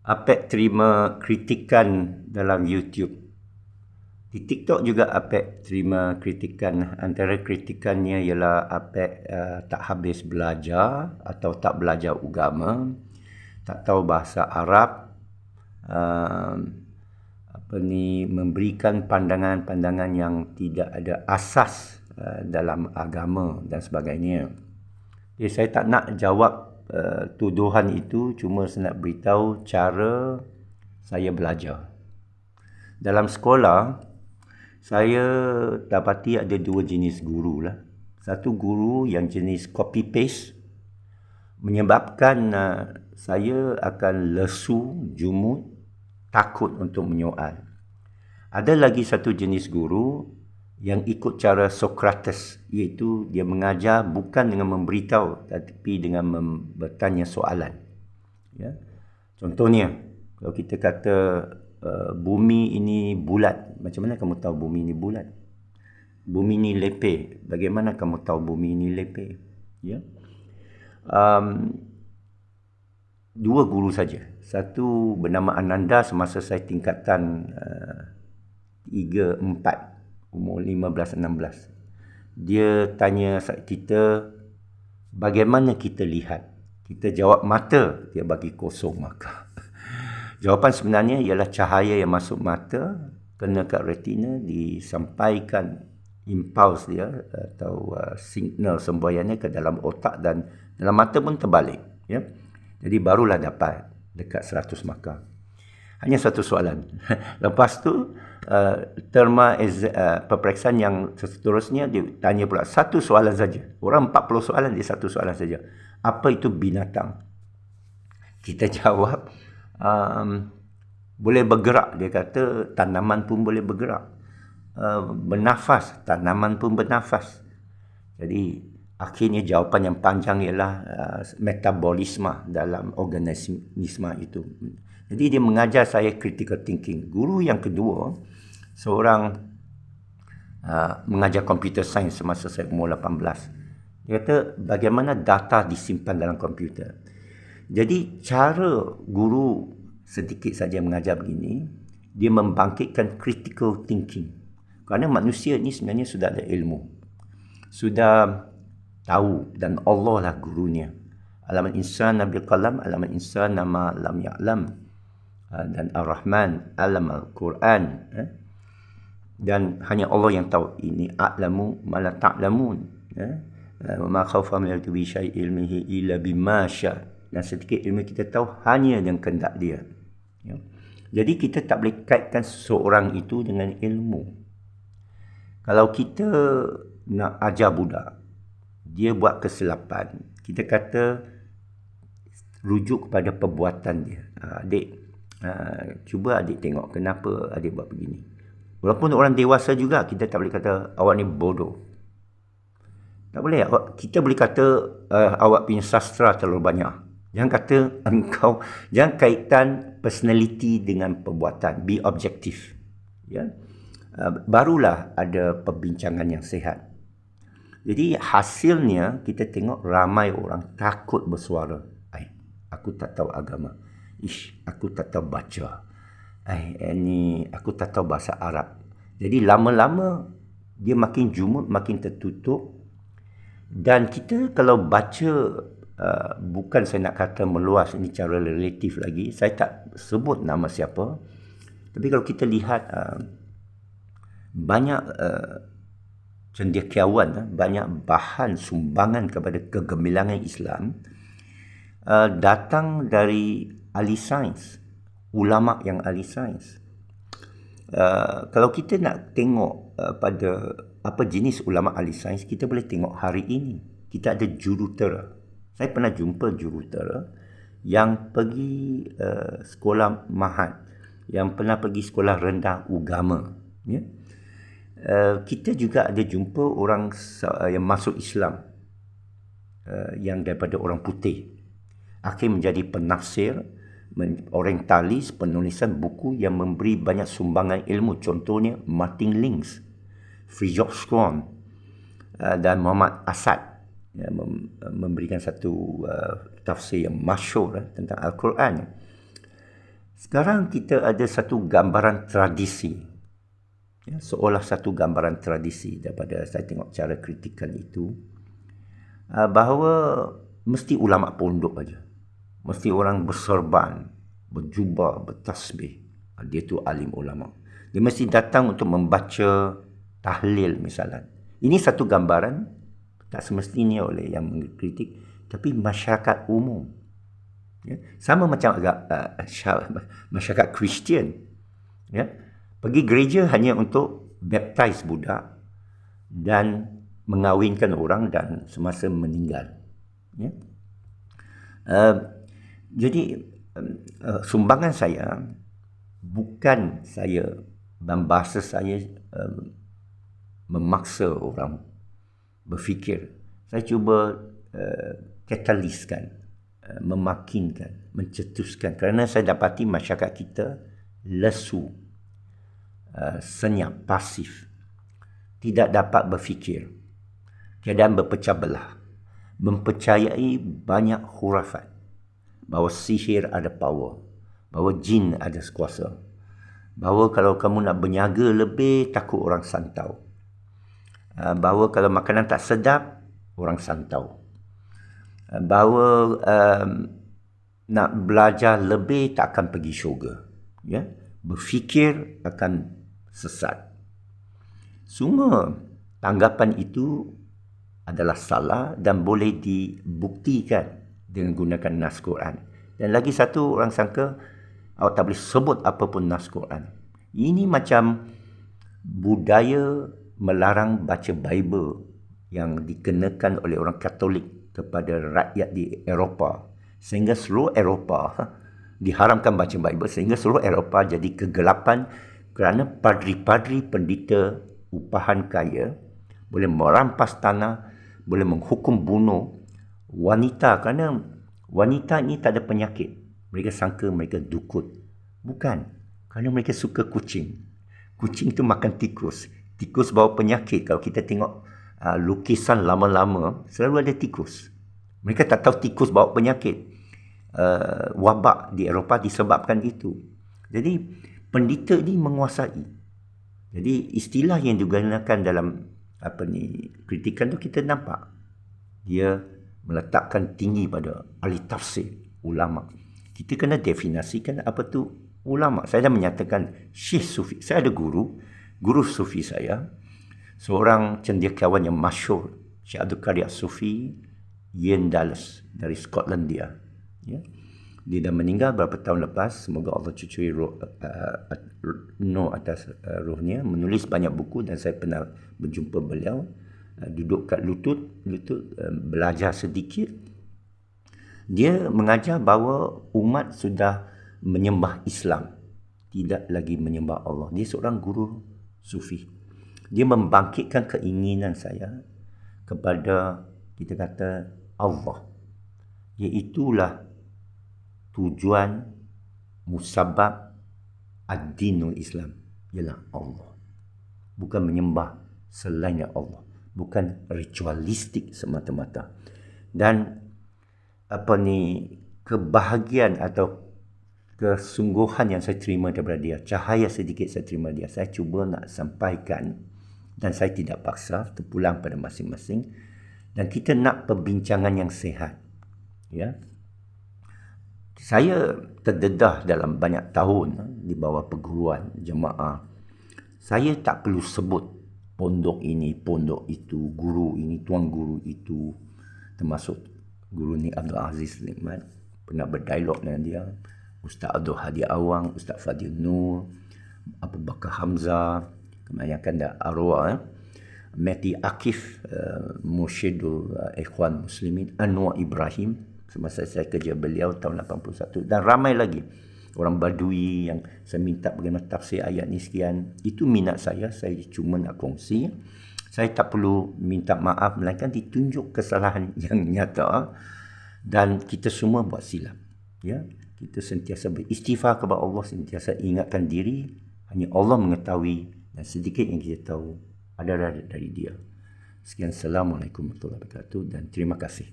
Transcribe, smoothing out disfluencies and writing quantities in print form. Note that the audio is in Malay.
Apek terima kritikan dalam YouTube. Di TikTok juga Apek terima kritikan. Antara kritikannya ialah Apek tak habis belajar atau tak belajar agama, tak tahu bahasa Arab, memberikan pandangan-pandangan yang tidak ada asas dalam agama dan sebagainya. Jadi saya tak nak jawab tuduhan itu, cuma saya nak beritahu cara saya belajar. Dalam sekolah, saya dapati ada dua jenis guru lah. Satu guru yang jenis copy paste, menyebabkan saya akan lesu, jumut, takut untuk menyoal. Ada lagi satu jenis guru yang ikut cara Socrates, iaitu dia mengajar bukan dengan memberitahu tetapi dengan bertanya soalan. Ya. Contohnya, kalau kita kata bumi ini bulat, macam mana kamu tahu bumi ini bulat? Bumi ini lepeh, bagaimana kamu tahu bumi ini lepeh? Ya. Dua guru saja. Satu bernama Ananda semasa saya tingkatan 3, 4, umur 15, 16. Dia tanya kita bagaimana kita lihat. Kita jawab mata, dia bagi kosong maka. Jawapan sebenarnya ialah cahaya yang masuk mata, kena kat retina, disampaikan impuls dia atau signal semboyannya ke dalam otak dan dalam mata pun terbalik. Ya? Jadi barulah dapat dekat 100 markah. Hanya satu soalan. Lepas tu, terma peperiksaan yang seterusnya, dia tanya pula satu soalan saja. Orang 40 soalan, dia satu soalan saja. Apa itu binatang? Kita jawab, boleh bergerak. Dia kata tanaman pun boleh bergerak. Bernafas, tanaman pun bernafas. Jadi akhirnya jawapan yang panjang ialah metabolisme dalam organisme itu. Jadi dia mengajar saya critical thinking. Guru yang kedua, seorang mengajar computer science semasa saya umur 18. Dia kata bagaimana data disimpan dalam komputer. Jadi cara guru sedikit saja mengajar begini, dia membangkitkan critical thinking. Kerana manusia ni sebenarnya sudah ada ilmu. Sudah tahu dan Allah lah gurunya. Alaman insan nabil qalam, alaman insan nama lam ya'lam. Dan Ar-Rahman alam Al-Quran. Dan hanya Allah yang tahu. Ini a'lamu ma la ta'lamun. Ma khawfa min al-tubi syai' ilmihi illa bima sya'. Dan sedikit ilmu kita tahu hanya dengan kehendak dia. Ya. Jadi kita tak boleh kaitkan seseorang itu dengan ilmu. Kalau kita nak ajar budak, dia buat kesilapan, kita kata rujuk kepada perbuatan dia. Adik, cuba adik tengok kenapa adik buat begini. Walaupun orang dewasa juga, kita tak boleh kata awak ni bodoh. Tak boleh. Kita boleh kata awak punya sastra terlalu banyak. Jangan kata engkau, jangan kaitan personality dengan perbuatan. Be objektif. Ya. Barulah ada perbincangan yang sihat. Jadi hasilnya kita tengok ramai orang takut bersuara. Aku tak tahu agama. Aku tak tahu baca. Ni aku tak tahu bahasa Arab. Jadi lama-lama dia makin jumut, makin tertutup. Dan kita kalau baca, bukan saya nak kata meluas, ini cara relatif lagi. Saya tak sebut nama siapa. Tapi kalau kita lihat banyak cendekiawan, banyak bahan sumbangan kepada kegemilangan Islam datang dari ahli sains, ulama yang ahli sains. Kalau kita nak tengok pada apa jenis ulama ahli sains, kita boleh tengok hari ini. Kita ada jurutera. Saya pernah jumpa jurutera yang pergi sekolah mahat, yang pernah pergi sekolah rendah agama. Ya? Kita juga ada jumpa orang yang masuk Islam, yang daripada orang putih. Akhir menjadi penafsir, orientalis, penulisan buku yang memberi banyak sumbangan ilmu. Contohnya Martin Links, Fridtjof Swan dan Muhammad Asad, memberikan satu tafsir yang masyhur tentang Al-Quran. Sekarang kita ada satu gambaran tradisi, ya, seolah satu gambaran tradisi daripada saya tengok cara kritikan itu, bahawa mesti ulama pondok aja, mesti orang berserban, berjubah, bertasbih, dia tu alim ulama. Dia mesti datang untuk membaca tahlil misalnya. Ini satu gambaran, tak semestinya oleh yang mengkritik, tapi masyarakat umum. Ya, sama macam masyarakat Kristian, ya, pergi gereja hanya untuk baptize budak dan mengawinkan orang dan semasa meninggal. Ya. Jadi sumbangan saya bukan saya dan bahasa saya memaksa orang berfikir. Saya cuba kataliskan, memakinkan, mencetuskan, kerana saya dapati masyarakat kita lesu, senyap, pasif, tidak dapat berfikir, keadaan berpecah belah, mempercayai banyak khurafat, bahawa sihir ada power, bahawa jin ada kuasa, bahawa kalau kamu nak berniaga lebih, takut orang santau, bahawa kalau makanan tak sedap, orang santau, bahawa nak belajar lebih tak akan pergi syurga, ya, berfikir akan sesat. Semua tanggapan itu adalah salah dan boleh dibuktikan dengan gunakan nas Quran. Dan lagi satu, orang sangka awak tak boleh sebut apa pun nas Quran. Ini macam budaya melarang baca Bible yang dikenakan oleh orang Katolik kepada rakyat di Eropah, sehingga seluruh Eropah diharamkan baca Bible, sehingga seluruh Eropah jadi kegelapan kerana padri-padri pendeta upahan kaya boleh merampas tanah, boleh menghukum bunuh wanita, kerana wanita ini tak ada penyakit. Mereka sangka mereka dukun. Bukan, kerana mereka suka kucing. Kucing tu makan tikus. Tikus bawa penyakit. Kalau kita tengok lukisan lama-lama, selalu ada tikus. Mereka tak tahu tikus bawa penyakit. Wabak di Eropah disebabkan itu. Jadi pendeta ini menguasai. Jadi istilah yang digunakan dalam kritikan tu kita nampak, dia meletakkan tinggi pada ahli tafsir, ulama. Kita kena definisikan apa tu ulama. Saya dah menyatakan Syekh Sufi. Saya ada guru sufi saya, seorang cendekiawan yang masyhur, Syekh Abdul Qadir Sufi, Ian Dallas dari Scotland dia. Ya. Dia dah meninggal beberapa tahun lepas. Semoga Allah cucui nur atas rohnya. Menulis banyak buku dan saya pernah berjumpa beliau. Duduk kat lutut, belajar sedikit. Dia mengajar bahawa umat sudah menyembah Islam, tidak lagi menyembah Allah. Dia seorang guru sufi. Dia membangkitkan keinginan saya kepada, kita kata, Allah. Iaitulah tujuan musabab ad-dinul Islam, ialah Allah. Bukan menyembah selain Allah. Bukan ritualistik semata-mata. Dan kebahagiaan atau kesungguhan yang saya terima daripada dia, cahaya sedikit saya terima dia, saya cuba nak sampaikan, dan saya tidak paksa, terpulang pada masing-masing. Dan kita nak perbincangan yang sihat. Ya. Saya terdedah dalam banyak tahun di bawah perguruan jemaah. Saya tak perlu sebut pondok ini, pondok itu, guru ini, tuan guru itu, termasuk guru ni Abdul Aziz Nikmat. Pernah berdialog dengan dia. Ustaz Abdul Hadi Awang, Ustaz Fadil Nur, Abu Bakar Hamzah, kebanyakan dah arwah. Mehdi Akif, Mursyidul Ikhwan Muslimin, Anwar Ibrahim, semasa saya kerja beliau tahun 81, dan ramai lagi orang Badui yang saya minta bagaimana tafsir ayat ni sekian. Itu minat saya cuma nak kongsi. Saya tak perlu minta maaf, melainkan ditunjuk kesalahan yang nyata, dan kita semua buat silap. Ya, kita sentiasa beristighfar kepada Allah, sentiasa ingatkan diri, hanya Allah mengetahui, dan sedikit yang kita tahu adalah dari Dia. Sekian, Assalamualaikum warahmatullahi wabarakatuh, dan terima kasih.